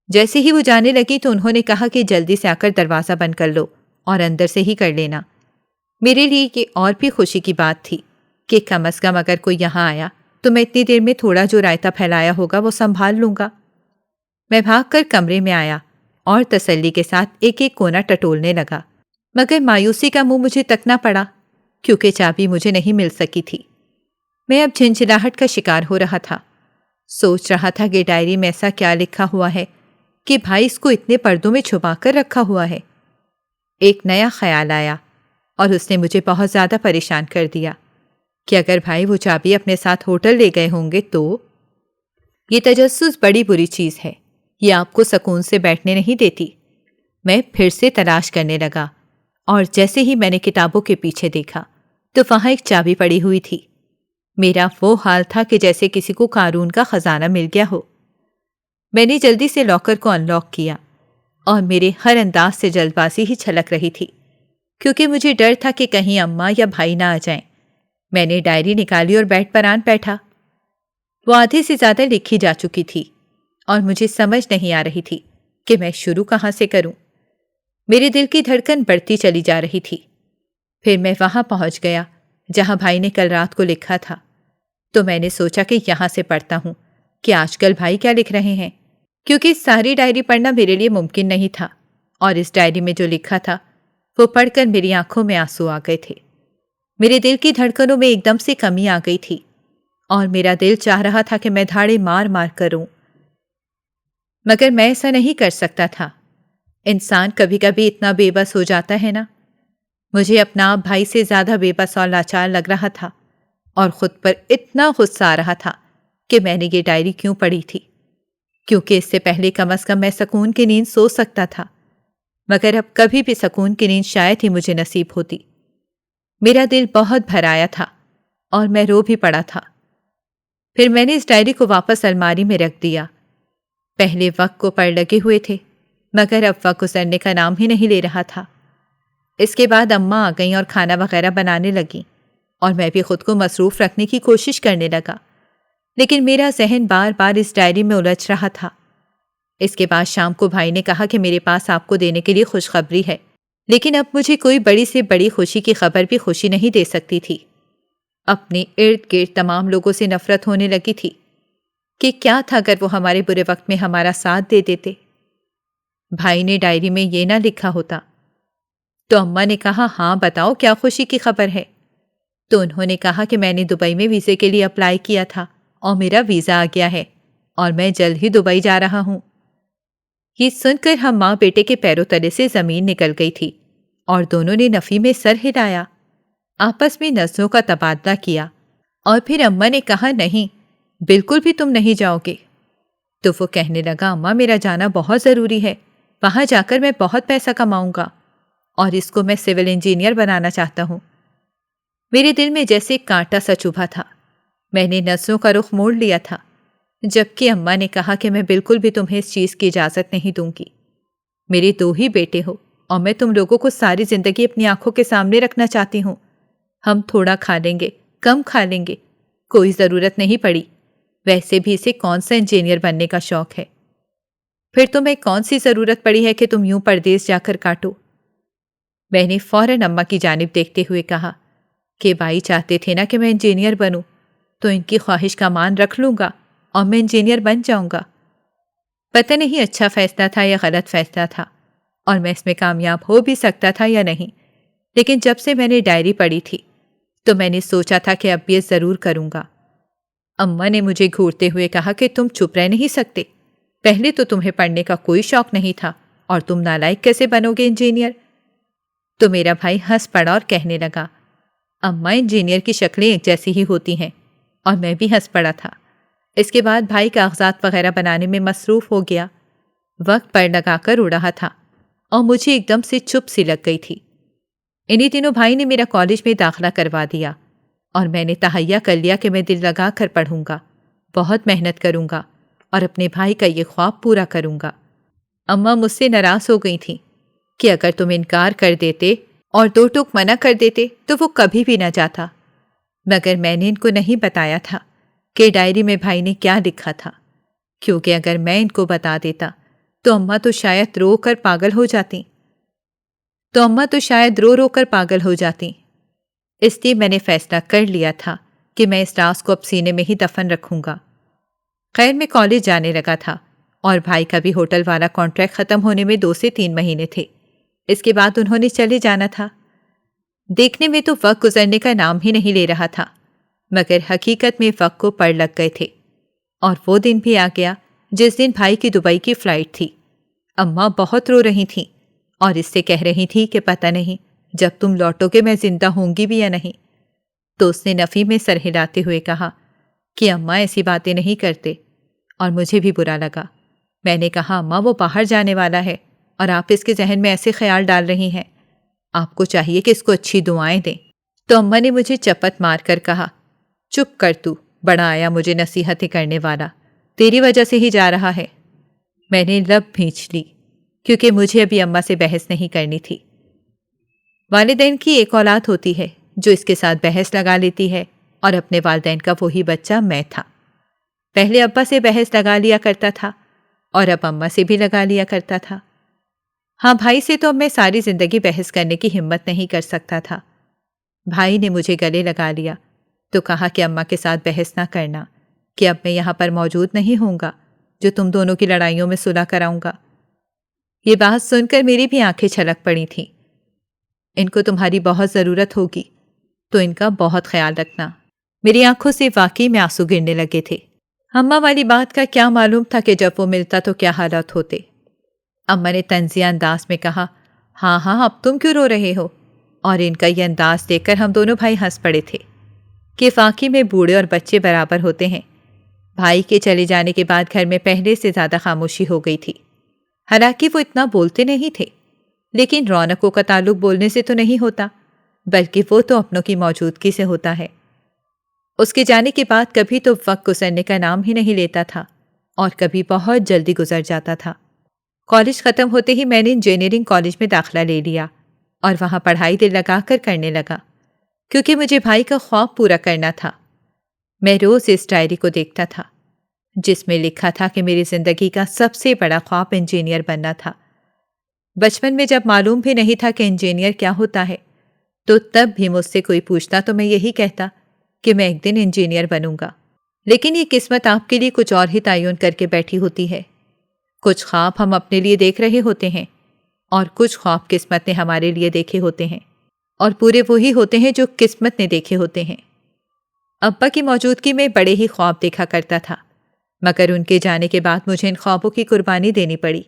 جیسے ہی وہ جانے لگی تو انہوں نے کہا کہ جلدی سے آ کر دروازہ بند کر لو اور اندر سے ہی کر لینا۔ میرے لیے یہ اور بھی خوشی کی بات تھی کہ کم از کم اگر کوئی یہاں آیا تو میں اتنی دیر میں تھوڑا جو رائتا پھیلایا ہوگا وہ سنبھال لوں گا۔ میں بھاگ کر کمرے میں آیا اور تسلی کے ساتھ ایک ایک کونا ٹٹولنے لگا، مگر مایوسی کا منہ مجھے تکنا پڑا کیونکہ چابی مجھے نہیں مل سکی تھی۔ میں اب جھنجھلاہٹ کا شکار ہو رہا تھا، سوچ رہا تھا کہ ڈائری میں ایسا کیا لکھا ہوا ہے کہ بھائی اس کو اتنے پردوں میں چھپا کر رکھا ہوا ہے۔ ایک نیا خیال آیا اور اس نے مجھے بہت زیادہ پریشان کر دیا کہ اگر بھائی وہ چابی اپنے ساتھ ہوٹل لے گئے ہوں گے تو۔ یہ تجسس بڑی بری چیز ہے، یہ آپ کو سکون سے بیٹھنے نہیں دیتی۔ میں پھر سے تلاش کرنے لگا اور جیسے ہی میں نے کتابوں کے پیچھے دیکھا تو وہاں ایک چابی پڑی ہوئی تھی۔ میرا وہ حال تھا کہ جیسے کسی کو قارون کا خزانہ مل گیا ہو۔ میں نے جلدی سے لاکر کو ان لاک کیا اور میرے ہر انداز سے جلد بازی ہی چھلک رہی تھی کیونکہ مجھے ڈر تھا کہ کہیں اماں یا بھائی نہ آ جائیں۔ میں نے ڈائری نکالی اور بیڈ پر آن بیٹھا۔ وہ آدھے سے زیادہ لکھی جا چکی تھی اور مجھے سمجھ نہیں آ رہی تھی کہ میں شروع کہاں سے کروں۔ میرے دل کی دھڑکن بڑھتی چلی جا رہی تھی۔ پھر میں وہاں پہنچ گیا جہاں بھائی نے کل رات کو لکھا تھا، تو میں نے سوچا کہ یہاں سے پڑھتا ہوں کہ آج کل بھائی کیا لکھ رہے ہیں، کیونکہ ساری ڈائری پڑھنا میرے لیے ممکن نہیں تھا، اور اس ڈائری میں جو لکھا تھا وہ پڑھ کر میری آنکھوں میں آنسو آ گئے تھے۔ میرے دل کی دھڑکنوں میں ایک دم سے کمی آ گئی تھی اور میرا دل چاہ رہا تھا کہ میں دھاڑے مار مار کروں، مگر میں ایسا نہیں کر سکتا تھا۔ انسان کبھی کبھی اتنا بے بس ہو جاتا ہے نا۔ مجھے اپنا آپ بھائی سے زیادہ بے بس اور لاچار لگ رہا تھا اور خود پر اتنا غصہ آ رہا تھا کہ میں نے یہ ڈائری کیوں پڑھی تھی، کیونکہ اس سے پہلے کم از کم میں سکون کی نیند سو سکتا تھا، مگر اب کبھی بھی سکون کی نیند شاید ہی مجھے نصیب ہوتی۔ میرا دل بہت بھر آیا تھا اور میں رو بھی پڑا تھا۔ پھر میں نے اس ڈائری کو واپس الماری میں رکھ دیا۔ پہلے وقت کو پڑھ لگے ہوئے تھے، مگر اب وقت گزرنے کا نام ہی نہیں لے رہا تھا۔ اس کے بعد اماں آ گئیں اور کھانا وغیرہ بنانے لگیں اور میں بھی خود کو مصروف رکھنے کی کوشش کرنے لگا، لیکن میرا ذہن بار بار اس ڈائری میں الجھ رہا تھا۔ اس کے بعد شام کو بھائی نے کہا کہ میرے پاس آپ کو دینے کے لیے خوشخبری ہے، لیکن اب مجھے کوئی بڑی سے بڑی خوشی کی خبر بھی خوشی نہیں دے سکتی تھی۔ اپنے ارد گرد تمام لوگوں سے نفرت ہونے لگی تھی کہ کیا تھا اگر وہ ہمارے برے وقت میں ہمارا ساتھ دے دیتے۔ بھائی نے ڈائری میں یہ نہ لکھا ہوتا۔ تو اماں نے کہا ہاں بتاؤ کیا خوشی کی خبر ہے؟ تو انہوں نے کہا کہ میں نے دبئی میں ویزے کے لیے اپلائی کیا تھا اور میرا ویزا آ گیا ہے اور میں جلد ہی دبئی جا رہا ہوں۔ یہ سن کر ہم ماں بیٹے کے پیروں تلے سے زمین نکل گئی تھی اور دونوں نے نفی میں سر ہلایا، آپس میں نظروں کا تبادلہ کیا، اور پھر اماں نے کہا نہیں، بالکل بھی تم نہیں جاؤ گے۔ تو وہ کہنے لگا اماں میرا جانا بہت ضروری ہے، وہاں جا کر میں بہت پیسہ کماؤں گا اور اس کو میں سول انجینئر بنانا چاہتا ہوں۔ میرے دل میں جیسے کانٹا سا چبھا تھا۔ میں نے نظروں کا رخ موڑ لیا تھا، جبکہ اماں نے کہا کہ میں بالکل بھی تمہیں اس چیز کی اجازت نہیں دوں گی۔ میرے 2 ہی بیٹے ہو اور میں تم لوگوں کو ساری زندگی اپنی آنکھوں کے سامنے رکھنا چاہتی ہوں۔ ہم تھوڑا کھا لیں گے، کم کھا لیں گے، کوئی ضرورت نہیں پڑی، ویسے بھی اسے کون سا انجینئر بننے کا شوق ہے۔ پھر تمہیں کون سی ضرورت پڑی ہے کہ تم یوں پردیس جا کر کاٹو؟ میں نے فوراً اماں کی جانب دیکھتے ہوئے کہا کہ بھائی چاہتے تھے نا کہ میں انجینئر بنوں، تو ان کی خواہش کا مان رکھ لوں گا اور میں انجینئر بن جاؤں گا۔ پتہ نہیں اچھا فیصلہ تھا یا غلط فیصلہ تھا، اور میں اس میں کامیاب ہو بھی سکتا تھا یا نہیں، لیکن جب سے میں نے ڈائری پڑھی تھی تو میں نے سوچا تھا کہ اب یہ ضرور کروں گا۔ اماں نے مجھے گھورتے ہوئے کہا کہ تم چپ رہ نہیں سکتے، پہلے تو تمہیں پڑھنے کا کوئی شوق نہیں تھا اور تم نالائق کیسے بنو گے انجینئر؟ تو میرا بھائی ہنس پڑا اور کہنے لگا، اماں انجینئر کی شکلیں ایک جیسی ہی ہوتی ہیں، اور میں بھی ہنس پڑا تھا۔ اس کے بعد بھائی کاغذات وغیرہ بنانے میں مصروف ہو گیا۔ وقت پر لگا کر اڑ رہا تھا اور مجھے ایک دم سے چپ سی لگ گئی تھی۔ انہی دنوں بھائی نے میرا کالج میں داخلہ کروا دیا اور میں نے تہیہ کر لیا کہ میں دل لگا کر پڑھوں گا، بہت محنت کروں گا اور اپنے بھائی کا یہ خواب پورا کروں گا۔ اماں مجھ سے ناراض ہو گئی تھیں کہ اگر تم انکار کر دیتے اور دو ٹوک منع کر دیتے تو وہ کبھی بھی نہ جاتا، مگر میں نے ان کو نہیں بتایا تھا کہ ڈائری میں بھائی نے کیا لکھا تھا، کیونکہ اگر میں ان کو بتا دیتا تو اماں تو شاید رو کر پاگل ہو جاتی۔ اس لیے میں نے فیصلہ کر لیا تھا کہ میں اس راز کو اب سینے میں ہی دفن رکھوں گا۔ خیر میں کالج جانے لگا تھا اور بھائی کا بھی ہوٹل والا کانٹریکٹ ختم ہونے میں 2 سے 3 مہینے تھے۔ اس کے بعد انہوں نے چلے جانا تھا۔ دیکھنے میں تو وقت گزرنے کا نام ہی نہیں لے رہا تھا، مگر حقیقت میں وقت کو پڑ لگ گئے تھے، اور وہ دن بھی آ گیا جس دن بھائی کی دبئی کی فلائٹ تھی۔ اماں بہت رو رہی تھیں اور اس سے کہہ رہی تھی کہ پتہ نہیں جب تم لوٹو گے میں زندہ ہوں گی بھی یا نہیں۔ تو اس نے نفی میں سر ہلاتے ہوئے کہا کہ اماں ایسی باتیں نہیں کرتے، اور مجھے بھی برا لگا۔ میں نے کہا اماں وہ باہر جانے والا ہے اور آپ اس کے ذہن میں ایسے خیال ڈال رہی ہیں، آپ کو چاہیے کہ اس کو اچھی دعائیں دیں۔ تو اماں نے مجھے چپت مار کر کہا، چپ کر تو، بڑا آیا مجھے نصیحتیں کرنے والا، تیری وجہ سے ہی جا رہا ہے۔ میں نے لب بھینچ لی کیونکہ مجھے ابھی اماں سے بحث نہیں کرنی تھی۔ والدین کی ایک اولاد ہوتی ہے جو اس کے ساتھ بحث لگا لیتی ہے، اور اپنے والدین کا وہی بچہ میں تھا۔ پہلے ابا سے بحث لگا لیا کرتا تھا اور اب اماں سے بھی لگا لیا کرتا تھا۔ ہاں، بھائی سے تو اب میں ساری زندگی بحث کرنے کی ہمت نہیں کر سکتا تھا۔ بھائی نے مجھے گلے لگا لیا تو کہا کہ اماں کے ساتھ بحث نہ کرنا، کہ اب میں یہاں پر موجود نہیں ہوں گا جو تم دونوں کی لڑائیوں میں صلح کراؤں گا۔ یہ بات سن کر میری بھی آنکھیں چھلک پڑی تھیں۔ ان کو تمہاری بہت ضرورت ہوگی تو ان کا بہت خیال رکھنا۔ میری آنکھوں سے واقعی میں آنسو گرنے لگے تھے۔ اماں والی بات کا کیا معلوم تھا کہ جب وہ ملتا تو کیا حالات ہوتے۔ اماں نے طنزیہ انداز میں کہا، ہاں ہاں اب تم کیوں رو رہے ہو؟ اور ان کا یہ انداز دیکھ کر ہم دونوں بھائی ہنس پڑے تھے کہ واقعی میں بوڑھے اور بچے برابر ہوتے ہیں۔ بھائی کے چلے جانے کے بعد گھر میں پہلے سے زیادہ خاموشی ہو گئی تھی۔ حالانکہ وہ اتنا بولتے نہیں تھے، لیکن رونقوں کا تعلق بولنے سے تو نہیں ہوتا، بلکہ وہ تو اپنوں کی موجودگی سے ہوتا ہے۔ اس کے جانے کے بعد کبھی تو وقت گزرنے کا نام ہی نہیں لیتا تھا اور کبھی بہت جلدی گزر جاتا تھا۔ کالج ختم ہوتے ہی میں نے انجینئرنگ کالج میں داخلہ لے لیا اور وہاں پڑھائی دل لگا کر کرنے لگا، کیونکہ مجھے بھائی کا خواب پورا کرنا تھا۔ میں روز اس ڈائری کو دیکھتا تھا جس میں لکھا تھا کہ میری زندگی کا سب سے بڑا خواب انجینئر بننا تھا۔ بچپن میں جب معلوم بھی نہیں تھا کہ انجینئر کیا ہوتا ہے، تو تب بھی مجھ سے کوئی پوچھتا تو میں یہی کہتا کہ میں ایک دن انجینئر بنوں گا۔ لیکن یہ قسمت آپ کے لیے کچھ اور ہی تعین کر کے بیٹھی ہوتی ہے۔ کچھ خواب ہم اپنے لیے دیکھ رہے ہوتے ہیں اور کچھ خواب قسمت نے ہمارے لیے دیکھے ہوتے ہیں، اور پورے وہی ہوتے ہیں جو قسمت نے دیکھے ہوتے ہیں۔ ابا کی موجودگی میں بڑے ہی خواب دیکھا کرتا تھا، مگر ان کے جانے کے بعد مجھے ان خوابوں کی قربانی دینی پڑی،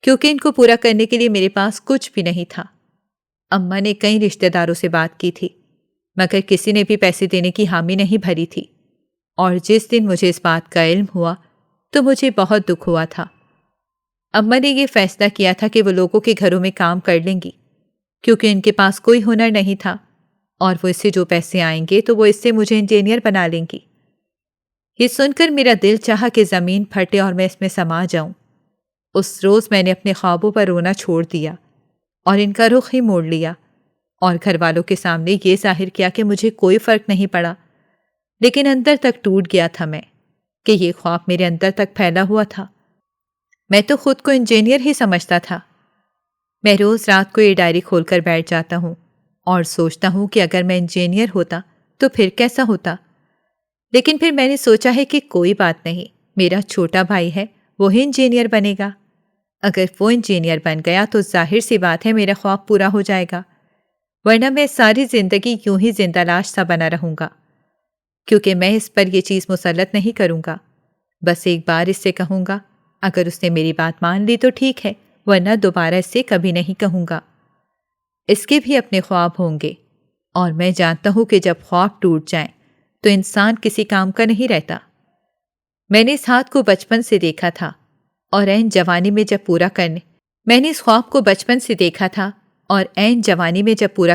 کیونکہ ان کو پورا کرنے کے لیے میرے پاس کچھ بھی نہیں تھا۔ اماں نے کئی رشتہ داروں سے بات کی تھی، مگر کسی نے بھی پیسے دینے کی حامی نہیں بھری تھی، اور جس دن مجھے اس بات کا علم ہوا تو مجھے بہت دکھ ہوا تھا۔ اماں نے یہ فیصلہ کیا تھا کہ وہ لوگوں کے گھروں میں کام کر لیں گی، کیونکہ ان کے پاس کوئی ہنر نہیں تھا، اور وہ اس سے جو پیسے آئیں گے تو وہ اس سے مجھے انجینئر بنا لیں گی۔ یہ سن کر میرا دل چاہا کہ زمین پھٹے اور میں اس میں سما جاؤں۔ اس روز میں نے اپنے خوابوں پر رونا چھوڑ دیا اور ان کا رخ ہی موڑ لیا، اور گھر والوں کے سامنے یہ ظاہر کیا کہ مجھے کوئی فرق نہیں پڑا، لیکن اندر تک ٹوٹ گیا تھا میں کہ یہ خواب میرے اندر تک پھیلا ہوا تھا۔ میں تو خود کو انجینئر ہی سمجھتا تھا۔ میں روز رات کو یہ ڈائری کھول کر بیٹھ جاتا ہوں اور سوچتا ہوں کہ اگر میں انجینئر ہوتا تو پھر کیسا ہوتا۔ لیکن پھر میں نے سوچا ہے کہ کوئی بات نہیں، میرا چھوٹا بھائی ہے، وہی انجینئر بنے گا۔ اگر وہ انجینئر بن گیا تو ظاہر سی بات ہے میرا خواب پورا ہو جائے گا، ورنہ میں ساری زندگی یوں ہی زندہ لاش سا بنا رہوں گا، کیونکہ میں اس پر یہ چیز مسلط نہیں کروں گا۔ بس ایک بار اس سے کہوں گا، اگر اس نے میری بات مان لی تو ٹھیک ہے، ورنہ دوبارہ اس سے کبھی نہیں کہوں گا۔ اس کے بھی اپنے خواب ہوں گے، اور میں جانتا ہوں کہ جب خواب ٹوٹ جائیں تو انسان کسی کام کا نہیں رہتا۔ میں نے اس ہاتھ کو بچپن سے دیکھا تھا اور عین جوانی میں جب پورا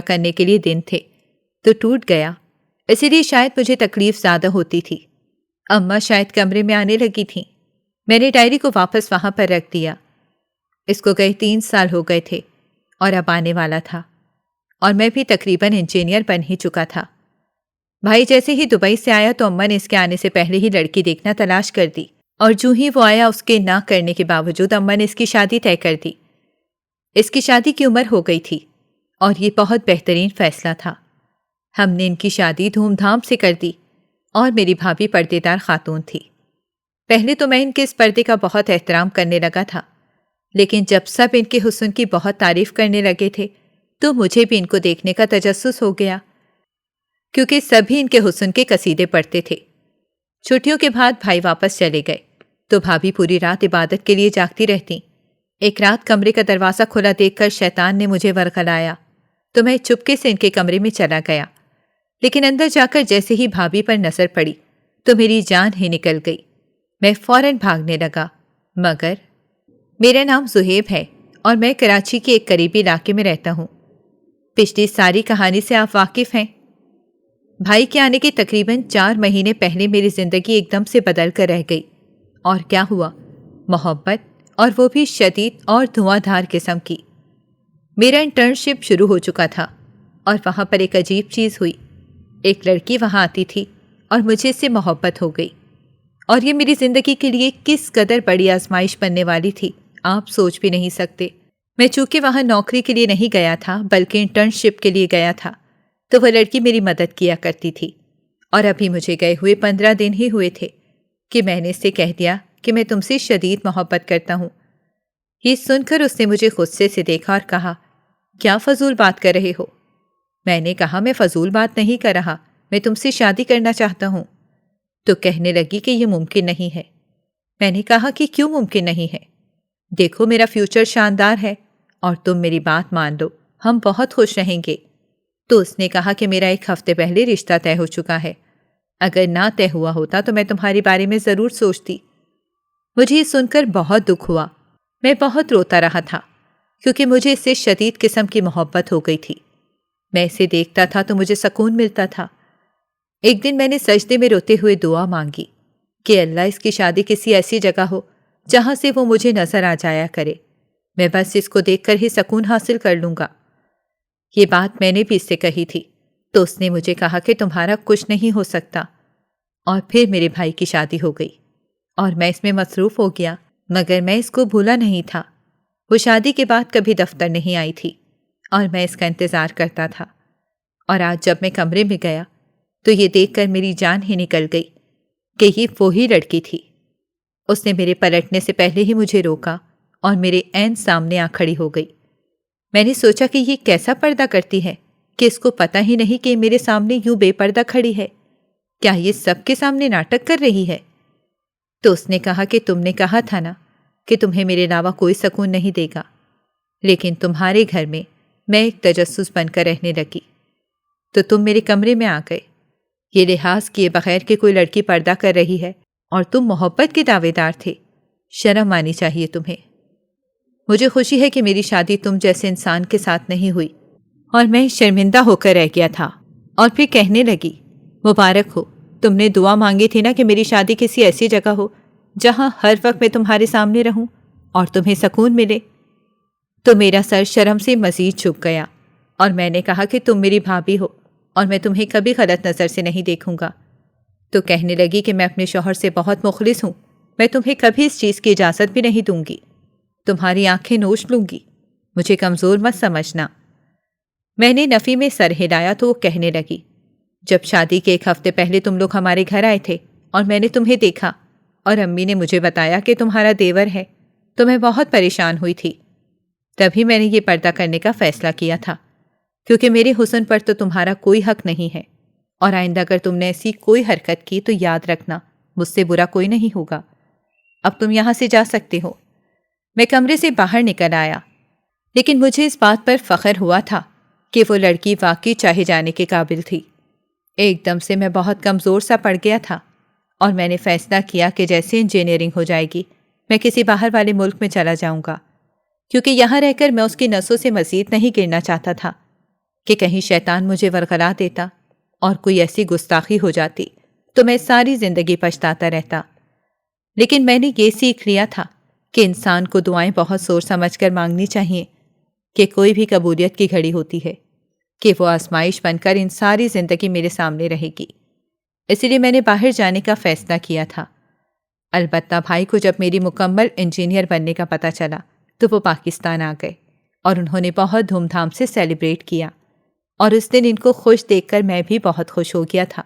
کرنے کے لیے دن تھے تو ٹوٹ گیا۔ اسی لیے شاید مجھے تکلیف زیادہ ہوتی تھی۔ اماں شاید کمرے میں آنے لگی تھیں۔ میں نے ڈائری کو واپس وہاں پر رکھ دیا۔ اس کو گئے 3 سال ہو گئے تھے اور اب آنے والا تھا، اور میں بھی تقریباً انجینئر بن ہی چکا تھا۔ بھائی جیسے ہی دبئی سے آیا تو اماں نے اس کے آنے سے پہلے ہی لڑکی دیکھنا تلاش کر دی، اور جو ہی وہ آیا اس کے نہ کرنے کے باوجود اماں نے اس کی شادی طے کر دی۔ اس کی شادی کی عمر ہو گئی تھی اور یہ بہت بہترین فیصلہ تھا۔ ہم نے ان کی شادی دھوم دھام سے کر دی، اور میری بھابھی پردے دار خاتون تھی۔ پہلے تو میں ان کے اس پردے کا بہت احترام کرنے لگا تھا، لیکن جب سب ان کے حسن کی بہت تعریف کرنے لگے تھے تو مجھے بھی ان کو دیکھنے کا تجسس ہو گیا، کیونکہ سبھی ان کے حسن کے قصیدے پڑھتے تھے۔ چھٹیوں کے بعد بھائی واپس چلے گئے تو بھابھی پوری رات عبادت کے لیے جاگتی رہتی۔ ایک رات کمرے کا دروازہ کھلا دیکھ کر شیطان نے مجھے ورغلایا تو میں چپکے سے ان کے کمرے میں چلا گیا، لیکن اندر جا کر جیسے ہی بھابھی پر نظر پڑی تو میری جان ہی نکل گئی۔ میں فوراً بھاگنے لگا، مگر میرا نام زہیب ہے اور میں کراچی کے ایک قریبی علاقے میں رہتا ہوں۔ پچھلی ساری کہانی سے آپ واقف ہیں۔ بھائی کے آنے کے تقریباً 4 مہینے پہلے میری زندگی ایک دم سے بدل کر رہ گئی، اور کیا ہوا؟ محبت، اور وہ بھی شدید اور دھواں دھار قسم کی۔ میرا انٹرنشپ شروع ہو چکا تھا، اور وہاں پر ایک عجیب چیز ہوئی۔ ایک لڑکی وہاں آتی تھی اور مجھے اس سے محبت ہو گئی، اور یہ میری زندگی کے لیے کس قدر بڑی آزمائش بننے والی تھی آپ سوچ بھی نہیں سکتے۔ میں چونکہ وہاں نوکری کے لیے نہیں گیا تھا بلکہ انٹرنشپ کے لیے گیا تھا، تو وہ لڑکی میری مدد کیا کرتی تھی، اور ابھی مجھے گئے ہوئے 15 دن ہی ہوئے تھے کہ میں نے اس سے کہہ دیا کہ میں تم سے شدید محبت کرتا ہوں۔ یہ سن کر اس نے مجھے غصے سے دیکھا اور کہا، کیا فضول بات کر رہے ہو؟ میں نے کہا، میں فضول بات نہیں کر رہا، میں تم سے شادی کرنا چاہتا ہوں۔ تو کہنے لگی کہ یہ ممکن نہیں ہے۔ میں نے کہا کہ کیوں ممکن نہیں ہے؟ دیکھو میرا فیوچر شاندار ہے، اور تم میری بات مان لو، ہم بہت خوش رہیں گے۔ تو اس نے کہا کہ میرا 1 ہفتے پہلے رشتہ طے ہو چکا ہے، اگر نہ طے ہوا ہوتا تو میں تمہارے بارے میں ضرور سوچتی۔ مجھے یہ سن کر بہت دکھ ہوا۔ میں بہت روتا رہا تھا، کیونکہ مجھے اس سے شدید قسم کی محبت ہو گئی تھی۔ میں اسے دیکھتا تھا تو مجھے سکون ملتا تھا۔ ایک دن میں نے سجدے میں روتے ہوئے دعا مانگی کہ اللہ اس کی شادی کسی ایسی جگہ ہو جہاں سے وہ مجھے نظر آ جایا کرے، میں بس اس کو دیکھ کر ہی سکون حاصل کر لوں گا۔ یہ بات میں نے بھی اس سے کہی تھی، تو اس نے مجھے کہا کہ تمہارا کچھ نہیں ہو سکتا، اور پھر میرے بھائی کی شادی ہو گئی اور میں اس میں مصروف ہو گیا، مگر میں اس کو بھولا نہیں تھا۔ وہ شادی کے بعد کبھی دفتر نہیں آئی تھی اور میں اس کا انتظار کرتا تھا، اور آج جب میں کمرے میں گیا تو یہ دیکھ کر میری جان ہی نکل گئی کہ یہ وہی لڑکی تھی۔ اس نے میرے پلٹنے سے پہلے ہی مجھے روکا اور میرے عین سامنے آ کھڑی ہو گئی۔ میں نے سوچا کہ یہ کیسا پردہ کرتی ہے کہ اس کو پتہ ہی نہیں کہ میرے سامنے یوں بے پردہ کھڑی ہے، کیا یہ سب کے سامنے ناٹک کر رہی ہے؟ تو اس نے کہا کہ تم نے کہا تھا نا کہ تمہیں میرے علاوہ کوئی سکون نہیں دے گا، لیکن تمہارے گھر میں میں ایک تجسس بن کر رہنے لگی، تو تم میرے کمرے میں آ گئے، یہ لحاظ کیے بغیر کہ کوئی لڑکی پردہ کر رہی ہے اور تم محبت کے دعوے دار تھے۔ شرم آنی چاہیے تمہیں۔ مجھے خوشی ہے کہ میری شادی تم جیسے انسان کے ساتھ نہیں ہوئی، اور میں شرمندہ ہو کر رہ گیا تھا، اور پھر کہنے لگی، مبارک ہو، تم نے دعا مانگی تھی نا کہ میری شادی کسی ایسی جگہ ہو جہاں ہر وقت میں تمہارے سامنے رہوں اور تمہیں سکون ملے۔ تو میرا سر شرم سے مزید جھک گیا، اور میں نے کہا کہ تم میری بھابھی ہو اور میں تمہیں کبھی غلط نظر سے نہیں دیکھوں گا۔ تو کہنے لگی کہ میں اپنے شوہر سے بہت مخلص ہوں، میں تمہیں کبھی اس چیز کی اجازت بھی نہیں دوں گی۔ تمہاری آنکھیں نوچ لوں گی، مجھے کمزور مت سمجھنا۔ میں نے نفی میں سر ہلایا تو وہ کہنے لگی، جب شادی کے 1 ہفتے پہلے تم لوگ ہمارے گھر آئے تھے اور میں نے تمہیں دیکھا اور امی نے مجھے بتایا کہ تمہارا دیور ہے تو میں بہت پریشان ہوئی تھی۔ تبھی میں نے یہ پردہ کرنے کا فیصلہ کیا تھا، کیونکہ میرے حسن پر تو تمہارا کوئی حق نہیں ہے، اور آئندہ اگر تم نے ایسی کوئی حرکت کی تو یاد رکھنا مجھ سے برا کوئی نہیں ہوگا۔ اب تم یہاں سے جا سکتے ہو۔ میں کمرے سے باہر نکل آیا، لیکن مجھے اس بات پر فخر ہوا تھا کہ وہ لڑکی واقعی چاہے جانے کے قابل تھی۔ ایک دم سے میں بہت کمزور سا پڑ گیا تھا، اور میں نے فیصلہ کیا کہ جیسے انجینئرنگ ہو جائے گی میں کسی باہر والے ملک میں چلا جاؤں گا، کیونکہ یہاں رہ کر میں اس کی نسوں سے مزید نہیں گرنا چاہتا تھا کہ کہیں شیطان مجھے ورغلا دیتا اور کوئی ایسی گستاخی ہو جاتی تو میں ساری زندگی پچھتاتا رہتا۔ لیکن میں نے یہ سیکھ لیا تھا کہ انسان کو دعائیں بہت سوچ سمجھ کر مانگنی چاہیے، کہ کوئی بھی قبولیت کی گھڑی ہوتی ہے کہ وہ آزمائش بن کر ان ساری زندگی میرے سامنے رہے گی۔ اس لیے میں نے باہر جانے کا فیصلہ کیا تھا۔ البتہ بھائی کو جب میری مکمل انجینئر بننے کا پتہ چلا تو وہ پاکستان آ گئے، اور انہوں نے بہت دھوم دھام سے سیلیبریٹ کیا، اور اس دن ان کو خوش دیکھ کر میں بھی بہت خوش ہو گیا تھا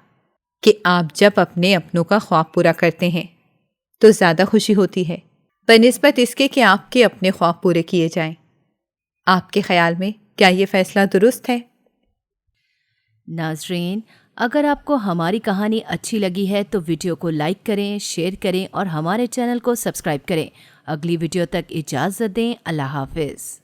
کہ آپ جب اپنے اپنوں کا خواب پورا کرتے ہیں تو زیادہ خوشی ہوتی ہے بنسبت اس کے کہ آپ کے اپنے خواب پورے کیے جائیں۔ آپ کے خیال میں کیا یہ فیصلہ درست ہے؟ ناظرین، اگر آپ کو ہماری کہانی اچھی لگی ہے تو ویڈیو کو لائک کریں، شیئر کریں اور ہمارے چینل کو سبسکرائب کریں۔ اگلی ویڈیو تک اجازت دیں۔ اللہ حافظ۔